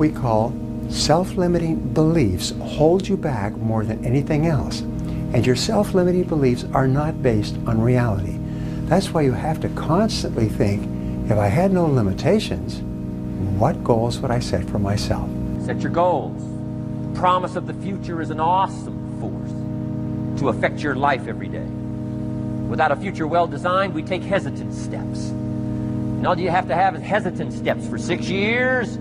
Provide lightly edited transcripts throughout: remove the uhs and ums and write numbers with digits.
we call self-limiting beliefs hold you back more than anything else. And your self-limiting beliefs are not based on reality. That's why you have to constantly think, if I had no limitations, what goals would I set for myself? Set your goals. The promise of the future is an awesome force to affect your life every day. Without a future well designed, we take hesitant steps. And all you have to have is hesitant steps for 6 years.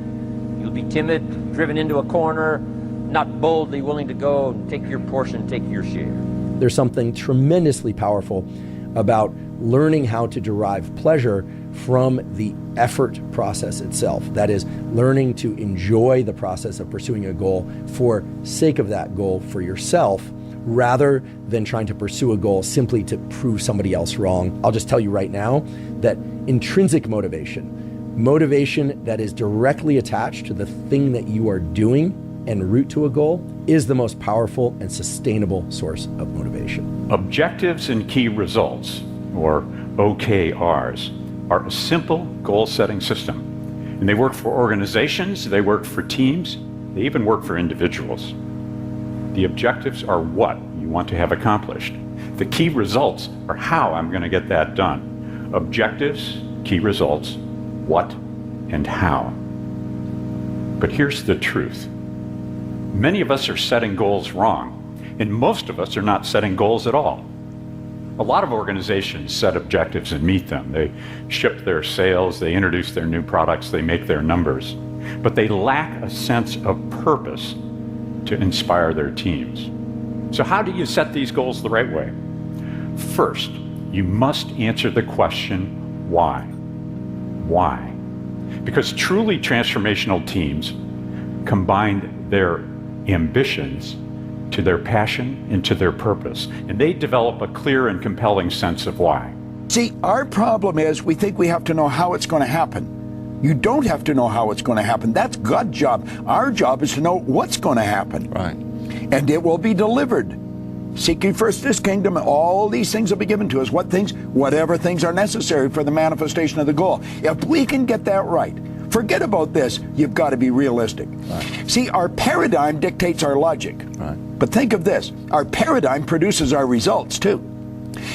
You'll be timid, driven into a corner, not boldly willing to go and take your portion, take your share. There's something tremendously powerful about learning how to derive pleasure from the effort process itself. That is, learning to enjoy the process of pursuing a goal for sake of that goal for yourself, rather than trying to pursue a goal simply to prove somebody else wrong. I'll just tell you right now that intrinsic motivation that is directly attached to the thing that you are doing en route to a goal, is the most powerful and sustainable source of motivation. Objectives and key results, or OKRs, are a simple goal-setting system. And they work for organizations, they work for teams, they even work for individuals. The objectives are what you want to have accomplished. The key results are how I'm going to get that done. Objectives, key results, what and how. But here's the truth. Many of us are setting goals wrong, and most of us are not setting goals at all. A lot of organizations set objectives and meet them. They ship their sales, they introduce their new products, they make their numbers. But they lack a sense of purpose to inspire their teams. So how do you set these goals the right way? First, you must answer the question, why? Why? Because truly transformational teams combine their ambitions to their passion and to their purpose, and they develop a clear and compelling sense of why. See, our problem is we think we have to know how it's going to happen. You don't have to know how it's going to happen. That's God's job. Our job is to know what's going to happen. Right. And it will be delivered. Seeking first His kingdom, all these things will be given to us. Whatever things are necessary for the manifestation of the goal. If we can get that right, forget about this. You've got to be realistic. Right. See, our paradigm dictates our logic. Right. But think of this. Our paradigm produces our results, too.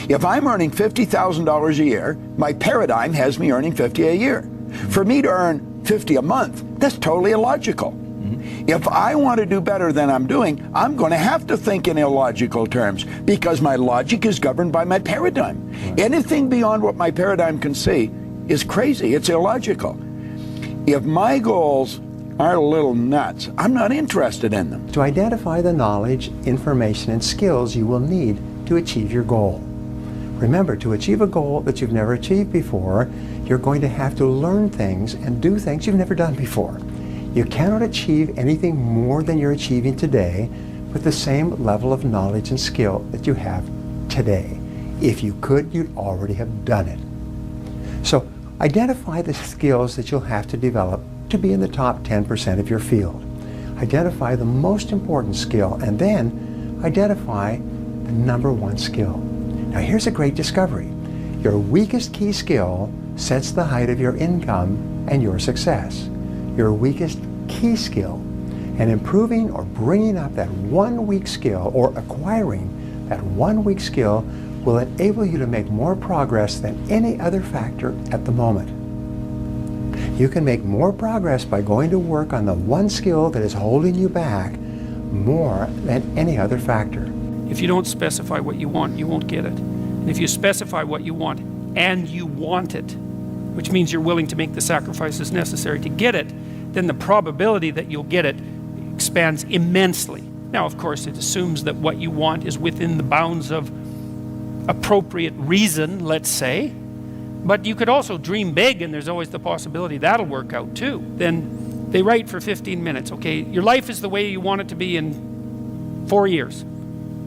If I'm earning $50,000 a year, my paradigm has me earning $50 a year. For me to earn $50 a month, that's totally illogical. Mm-hmm. If I want to do better than I'm doing, I'm going to have to think in illogical terms because my logic is governed by my paradigm. Right. Anything beyond what my paradigm can see is crazy. It's illogical. If my goals are a little nuts, I'm not interested in them. To identify the knowledge, information, and skills you will need to achieve your goal. Remember, to achieve a goal that you've never achieved before, you're going to have to learn things and do things you've never done before. You cannot achieve anything more than you're achieving today with the same level of knowledge and skill that you have today. If you could, you'd already have done it. So identify the skills that you'll have to develop to be in the top 10% of your field. Identify the most important skill and then identify the number one skill. Now here's a great discovery. Your weakest key skill sets the height of your income and your success. Your weakest key skill. And improving or bringing up that one weak skill or acquiring that one weak skill will enable you to make more progress than any other factor at the moment. You can make more progress by going to work on the one skill that is holding you back more than any other factor. If you don't specify what you want, you won't get it. And if you specify what you want and you want it, which means you're willing to make the sacrifices necessary to get it, then the probability that you'll get it expands immensely. Now, of course, it assumes that what you want is within the bounds of appropriate reason, let's say. But you could also dream big, and there's always the possibility that'll work out too. Then they write for 15 minutes. Okay, your life is the way you want it to be in 4 years.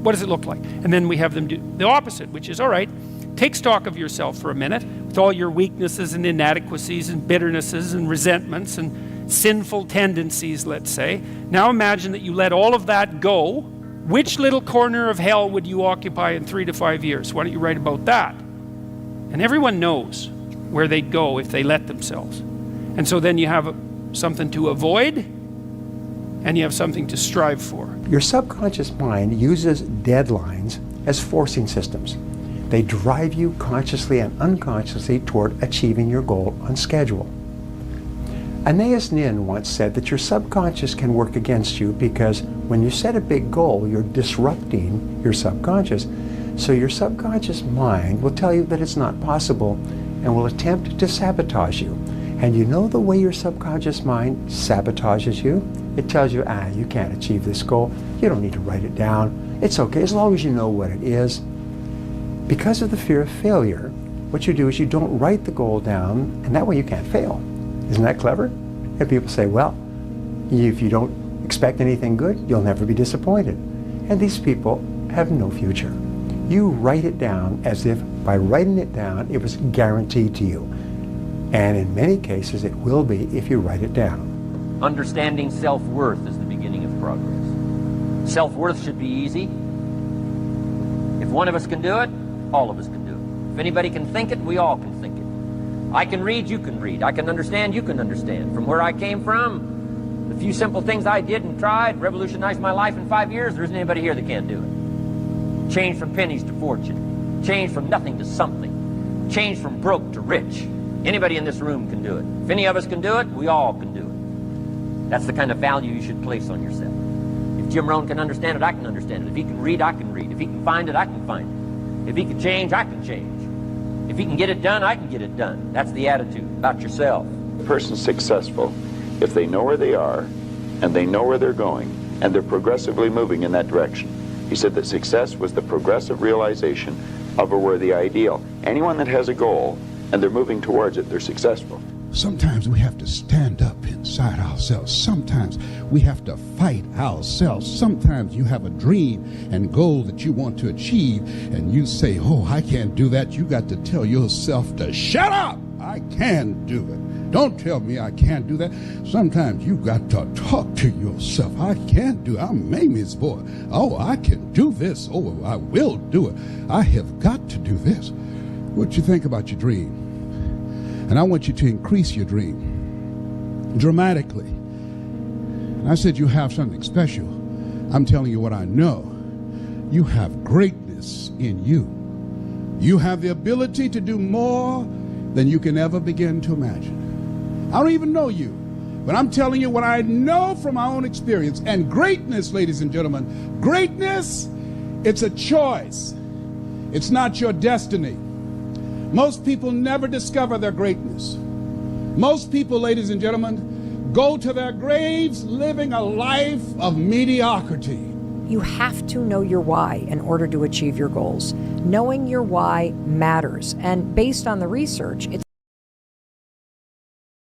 What does it look like? And then we have them do the opposite, which is, all right, take stock of yourself for a minute with all your weaknesses and inadequacies and bitternesses and resentments and sinful tendencies, let's say. Now imagine that you let all of that go. Which little corner of hell would you occupy in 3 to 5 years? Why don't you write about that? And everyone knows where they'd go if they let themselves. And so then you have something to avoid and you have something to strive for. Your subconscious mind uses deadlines as forcing systems. They drive you consciously and unconsciously toward achieving your goal on schedule. Anais Nin once said that your subconscious can work against you because when you set a big goal, you're disrupting your subconscious. So your subconscious mind will tell you that it's not possible and will attempt to sabotage you. And you know the way your subconscious mind sabotages you? It tells you, you can't achieve this goal. You don't need to write it down. It's okay as long as you know what it is. Because of the fear of failure, what you do is you don't write the goal down, and that way you can't fail. Isn't that clever? And people say, well, if you don't expect anything good, you'll never be disappointed. And these people have no future. You write it down as if by writing it down, it was guaranteed to you. And in many cases, it will be if you write it down. Understanding self-worth is the beginning of progress. Self-worth should be easy. If one of us can do it, all of us can do it. If anybody can think it, we all can think it. I can read, you can read. I can understand, you can understand. From where I came from, the few simple things I did and tried revolutionized my life in 5 years. There isn't anybody here that can't do it. Change from pennies to fortune. Change from nothing to something. Change from broke to rich. Anybody in this room can do it. If any of us can do it, we all can do it. That's the kind of value you should place on yourself. If Jim Rohn can understand it, I can understand it. If he can read, I can read. If he can find it, I can find it. If he can change, I can change. If he can get it done, I can get it done. That's the attitude about yourself. A person's successful if they know where they are and they know where they're going and they're progressively moving in that direction. He said that success was the progressive realization of a worthy ideal. Anyone that has a goal and they're moving towards it, they're successful. Sometimes we have to stand up inside ourselves. Sometimes we have to fight ourselves. Sometimes you have a dream and goal that you want to achieve, and you say, oh, I can't do that. You got to tell yourself to shut up. I can do it. Don't tell me I can't do that. Sometimes you got to talk to yourself. I can't do it. I'm Mamie's boy. Oh, I can do this. Oh, I will do it. I have got to do this. What you think about your dream? And I want you to increase your dream dramatically. And I said you have something special. I'm telling you what I know. You have greatness in you. You have the ability to do more than you can ever begin to imagine. I don't even know you, but I'm telling you what I know from my own experience. And greatness, ladies and gentlemen, greatness, it's a choice. It's not your destiny. Most people never discover their greatness. Most people, ladies and gentlemen, go to their graves living a life of mediocrity. You have to know your why in order to achieve your goals. Knowing your why matters. And based on the research, it's